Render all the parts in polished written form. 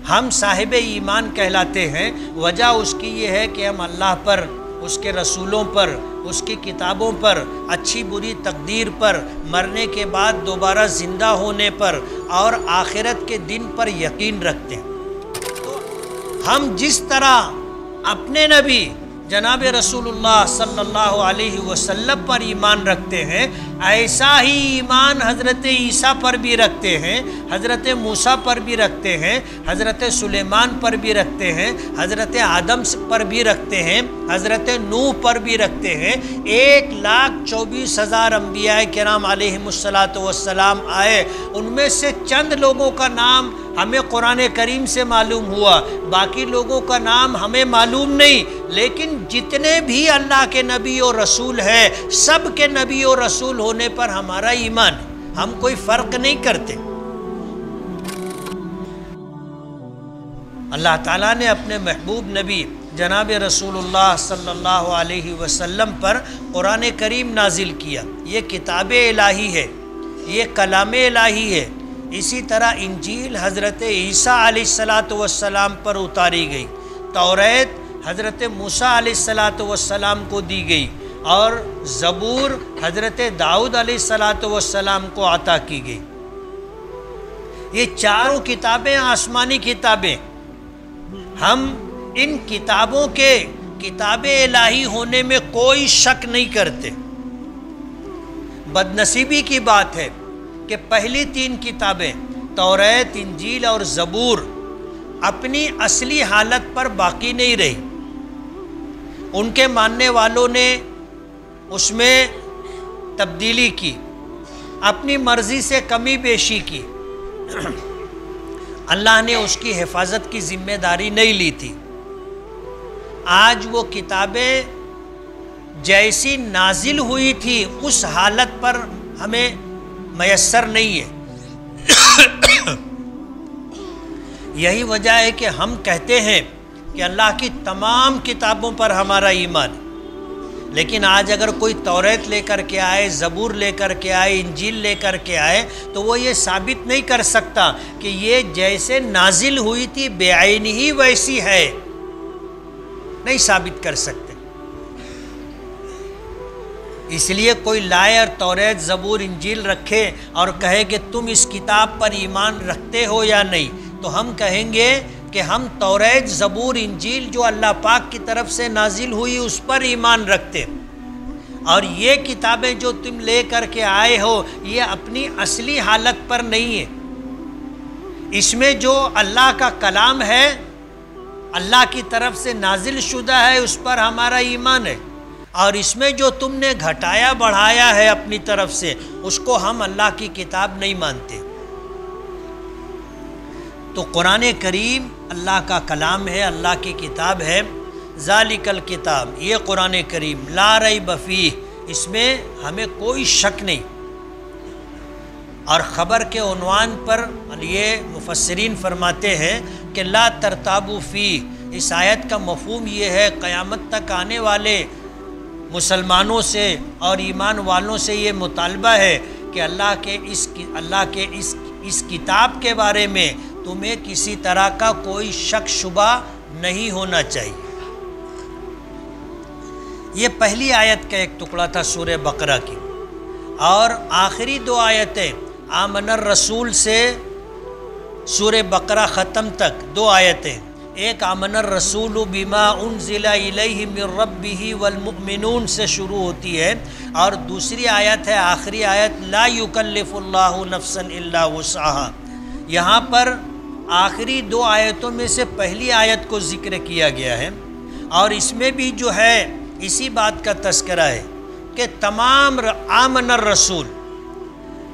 ہم صاحب ایمان کہلاتے ہیں، وجہ اس کی یہ ہے کہ ہم اللہ پر، اس کے رسولوں پر، اس کی کتابوں پر، اچھی بری تقدیر پر، مرنے کے بعد دوبارہ زندہ ہونے پر اور آخرت کے دن پر یقین رکھتے ہیں۔ تو ہم جس طرح اپنے نبی جناب رسول اللہ صلی اللہ علیہ وسلم پر ایمان رکھتے ہیں، ایسا ہی ایمان حضرت عیسیٰ پر بھی رکھتے ہیں، حضرت موسیٰ پر بھی رکھتے ہیں، حضرت سلیمان پر بھی رکھتے ہیں، حضرت آدم پر بھی رکھتے ہیں، حضرت نوح پر بھی رکھتے ہیں۔ 1,24,000 انبیاء کرام علیہم السلام آئے، ان میں سے چند لوگوں کا نام ہمیں قرآن کریم سے معلوم ہوا، باقی لوگوں کا نام ہمیں معلوم نہیں، لیکن جتنے بھی اللہ کے نبی اور رسول ہیں، سب کے نبی اور رسول ہونے پر ہمارا ایمان ہے، ہم کوئی فرق نہیں کرتے۔ اللہ تعالیٰ نے اپنے محبوب نبی جناب رسول اللہ صلی اللہ علیہ وسلم پر قرآن کریم نازل کیا، یہ کتاب الہی ہے، یہ کلام الہی ہے۔ اسی طرح انجیل حضرت عیسیٰ علیہ السلام پر اتاری گئی، توریت حضرت موسیٰ علیہ السلام کو دی گئی، اور زبور حضرت داؤد علیہ السلام کو عطا کی گئی۔ یہ چاروں کتابیں آسمانی کتابیں، ہم ان کتابوں کے کتاب الہی ہونے میں کوئی شک نہیں کرتے۔ بدنصیبی کی بات ہے کہ پہلی 3 کتابیں توریت، انجیل اور زبور اپنی اصلی حالت پر باقی نہیں رہی، ان کے ماننے والوں نے اس میں تبدیلی کی، اپنی مرضی سے کمی بیشی کی، اللہ نے اس کی حفاظت کی ذمہ داری نہیں لی تھی۔ آج وہ کتابیں جیسی نازل ہوئی تھی اس حالت پر ہمیں میسر نہیں ہے۔ یہی وجہ ہے کہ ہم کہتے ہیں کہ اللہ کی تمام کتابوں پر ہمارا ایمان ہے، لیکن آج اگر کوئی توریت لے کر کے آئے، زبور لے کر کے آئے، انجیل لے کر کے آئے، تو وہ یہ ثابت نہیں کر سکتا کہ یہ جیسے نازل ہوئی تھی بے عین ہی ویسی ہے، نہیں ثابت کر سکتے۔ اس لیے کوئی لائے اور توریت، زبور، انجیل رکھے اور کہے کہ تم اس کتاب پر ایمان رکھتے ہو یا نہیں، تو ہم کہیں گے کہ ہم توریت، زبور، انجیل جو اللہ پاک کی طرف سے نازل ہوئی اس پر ایمان رکھتے، اور یہ کتابیں جو تم لے کر کے آئے ہو یہ اپنی اصلی حالت پر نہیں ہے۔ اس میں جو اللہ کا کلام ہے، اللہ کی طرف سے نازل شدہ ہے، اس پر ہمارا ایمان ہے، اور اس میں جو تم نے گھٹایا بڑھایا ہے اپنی طرف سے، اس کو ہم اللہ کی کتاب نہیں مانتے۔ تو قرآن کریم اللہ کا کلام ہے، اللہ کی کتاب ہے۔ ذالک الکتاب، یہ قرآن کریم، لا ریب فیہ، اس میں ہمیں کوئی شک نہیں۔ اور خبر کے عنوان پر یہ مفسرین فرماتے ہیں کہ لا ترتابوا فیہ، اس آیت کا مفہوم یہ ہے، قیامت تک آنے والے مسلمانوں سے اور ایمان والوں سے یہ مطالبہ ہے کہ اللہ کے اس کتاب کے بارے میں تمہیں کسی طرح کا کوئی شک شبہ نہیں ہونا چاہیے۔ یہ پہلی آیت کا ایک ٹکڑا تھا سورہ بقرہ کی، اور آخری 2 آیتیں آمن الرسول سے سورہ بقرہ ختم تک 2 آیتیں، ایک آمن الرسول بما انزل الیہ من ربہ والمؤمنون سے شروع ہوتی ہے، اور دوسری آیت ہے آخری آیت لا یکلف اللہ نفسا الا وسعہا۔ یہاں پر آخری 2 آیتوں میں سے پہلی آیت کو ذکر کیا گیا ہے، اور اس میں بھی جو ہے اسی بات کا تذکرہ ہے کہ تمام آمن الرسول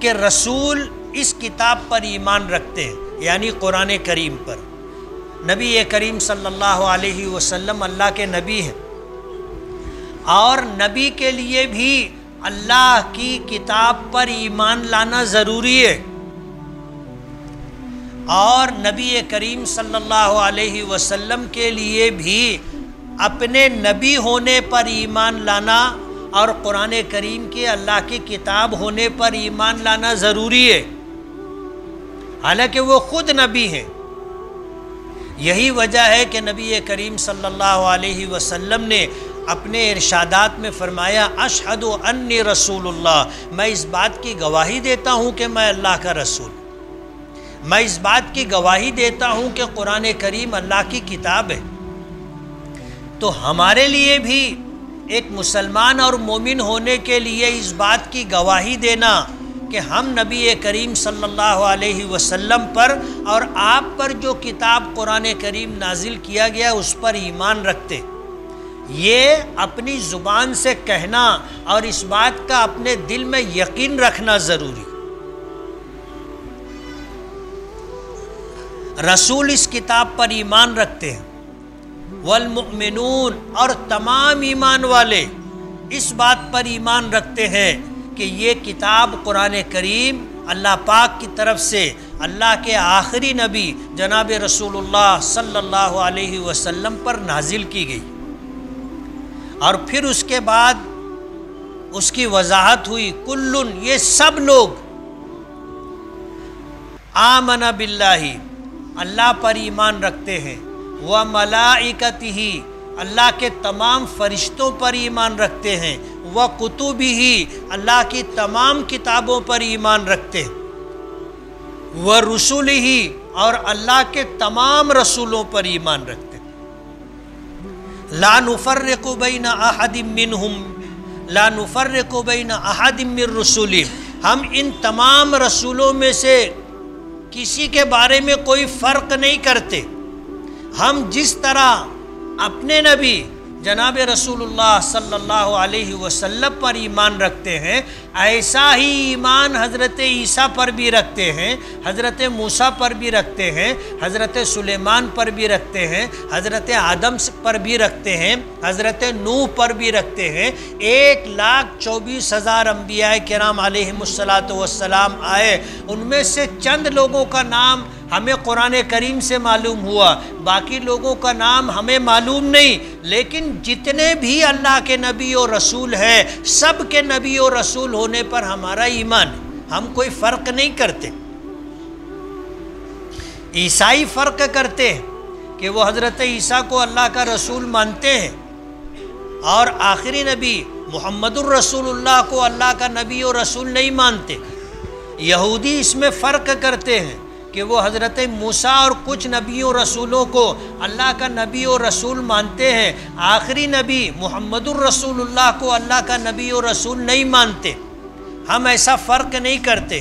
کہ رسول اس کتاب پر ایمان رکھتے ہیں، یعنی قرآن کریم پر۔ نبی کریم صلی اللہ علیہ وسلم اللہ کے نبی ہیں، اور نبی کے لیے بھی اللہ کی کتاب پر ایمان لانا ضروری ہے، اور نبی کریم صلی اللہ علیہ وسلم کے لیے بھی اپنے نبی ہونے پر ایمان لانا اور قرآن کریم کے اللہ کی کتاب ہونے پر ایمان لانا ضروری ہے، حالانکہ وہ خود نبی ہیں، یہی وجہ ہے کہ نبی کریم صلی اللہ علیہ وسلم نے اپنے ارشادات میں فرمایا اشہد انی رسول اللہ، میں اس بات کی گواہی دیتا ہوں کہ میں اللہ کا رسول، میں اس بات کی گواہی دیتا ہوں کہ قرآن کریم اللہ کی کتاب ہے۔ تو ہمارے لیے بھی ایک مسلمان اور مومن ہونے کے لیے اس بات کی گواہی دینا کہ ہم نبی کریم صلی اللہ علیہ وسلم پر اور آپ پر جو کتاب قرآن کریم نازل کیا گیا اس پر ایمان رکھتے، یہ اپنی زبان سے کہنا اور اس بات کا اپنے دل میں یقین رکھنا ضروری۔ رسول اس کتاب پر ایمان رکھتے ہیں، والمؤمنون اور تمام ایمان والے اس بات پر ایمان رکھتے ہیں کہ یہ کتاب قرآن کریم اللہ پاک کی طرف سے اللہ کے آخری نبی جناب رسول اللہ صلی اللہ علیہ وسلم پر نازل کی گئی، اور پھر اس کے بعد اس کی وضاحت ہوئی کلن، یہ سب لوگ آمن باللہ، اللہ پر ایمان رکھتے ہیں، وملائکتہ، اللہ کے تمام فرشتوں پر ایمان رکھتے ہیں، وکتبہ، اللہ کی تمام کتابوں پر ایمان رکھتے ہیں، ورسلہ، اور اللہ کے تمام رسولوں پر ایمان رکھتے ہیں۔ لا نفرق بین احد منہم، لا نفرق بین احد من رسولہ، ہم ان تمام رسولوں میں سے کسی کے بارے میں کوئی فرق نہیں کرتے۔ ہم جس طرح اپنے نبی جناب رسول اللہ صلی اللہ علیہ وسلم پر ایمان رکھتے ہیں، ایسا ہی ایمان حضرت عیسیٰ پر بھی رکھتے ہیں، حضرت موسیٰ پر بھی رکھتے ہیں، حضرت سلیمان پر بھی رکھتے ہیں، حضرت آدم پر بھی رکھتے ہیں، حضرت نوح پر بھی رکھتے ہیں۔ 1,24,000 انبیاء کرام علیہم السلام آئے، ان میں سے چند لوگوں کا نام ہمیں قرآن کریم سے معلوم ہوا، باقی لوگوں کا نام ہمیں معلوم نہیں، لیکن جتنے بھی اللہ کے نبی و رسول ہیں سب کے نبی و رسول ہونے پر ہمارا ایمان ہے، ہم کوئی فرق نہیں کرتے۔ عیسائی فرق کرتے ہیں کہ وہ حضرت عیسیٰ کو اللہ کا رسول مانتے ہیں اور آخری نبی محمد الرسول اللہ کو اللہ کا نبی و رسول نہیں مانتے۔ یہودی اس میں فرق کرتے ہیں کہ وہ حضرت موسیٰ اور کچھ نبیوں رسولوں کو اللہ کا نبی و رسول مانتے ہیں، آخری نبی محمد الرسول اللہ کو اللہ کا نبی و رسول نہیں مانتے۔ ہم ایسا فرق نہیں کرتے۔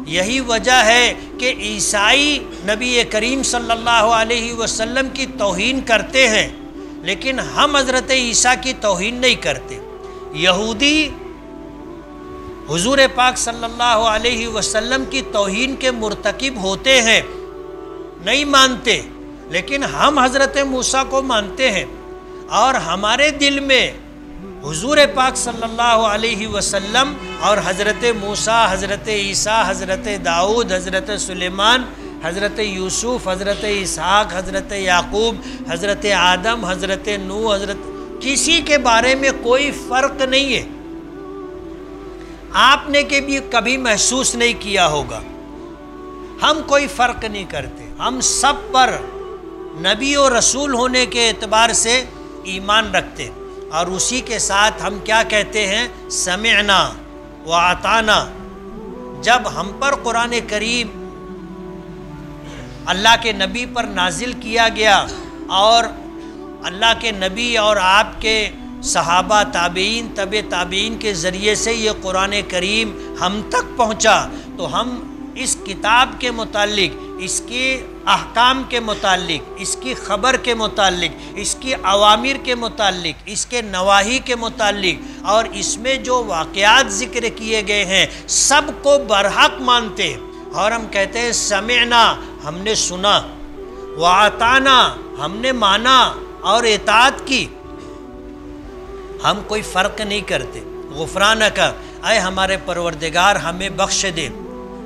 یہی وجہ ہے کہ عیسائی نبی کریم صلی اللہ علیہ وسلم کی توہین کرتے ہیں، لیکن ہم حضرت عیسیٰ کی توہین نہیں کرتے۔ یہودی حضور پاک صلی اللہ علیہ وسلم کی توہین کے مرتکب ہوتے ہیں، نہیں مانتے، لیکن ہم حضرت موسیٰ کو مانتے ہیں، اور ہمارے دل میں حضور پاک صلی اللہ علیہ وسلم اور حضرت موسیٰ، حضرت عیسیٰ، حضرت داؤد، حضرت سلیمان، حضرت یوسف، حضرت اسحاق، حضرت یعقوب، حضرت آدم، حضرت نوح، کسی کے بارے میں کوئی فرق نہیں ہے۔ آپ نے بھی کبھی محسوس نہیں کیا ہوگا۔ ہم کوئی فرق نہیں کرتے، ہم سب پر نبی و رسول ہونے کے اعتبار سے ایمان رکھتے، اور اسی کے ساتھ ہم کیا کہتے ہیں؟ سمعنا وأطعنا۔ جب ہم پر قرآن کریم اللہ کے نبی پر نازل کیا گیا اور اللہ کے نبی اور آپ کے صحابہ، تابعین، تبع تابعین کے ذریعے سے یہ قرآن کریم ہم تک پہنچا، تو ہم اس کتاب کے متعلق، اس کے احکام کے متعلق، اس کی خبر کے متعلق، اس کی اوامر کے متعلق، اس کے نواہی کے متعلق، اور اس میں جو واقعات ذکر کیے گئے ہیں سب کو برحق مانتے ہیں، اور ہم کہتے ہیں سمعنا، ہم نے سنا، وأطعنا، ہم نے مانا اور اطاعت کی۔ ہم کوئی فرق نہیں کرتے۔ غفرانک، اے ہمارے پروردگار ہمیں بخش دے،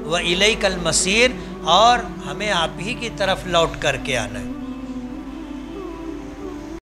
وإلیک المصیر، اور ہمیں آپ ہی کی طرف لوٹ کر کے آنا ہے۔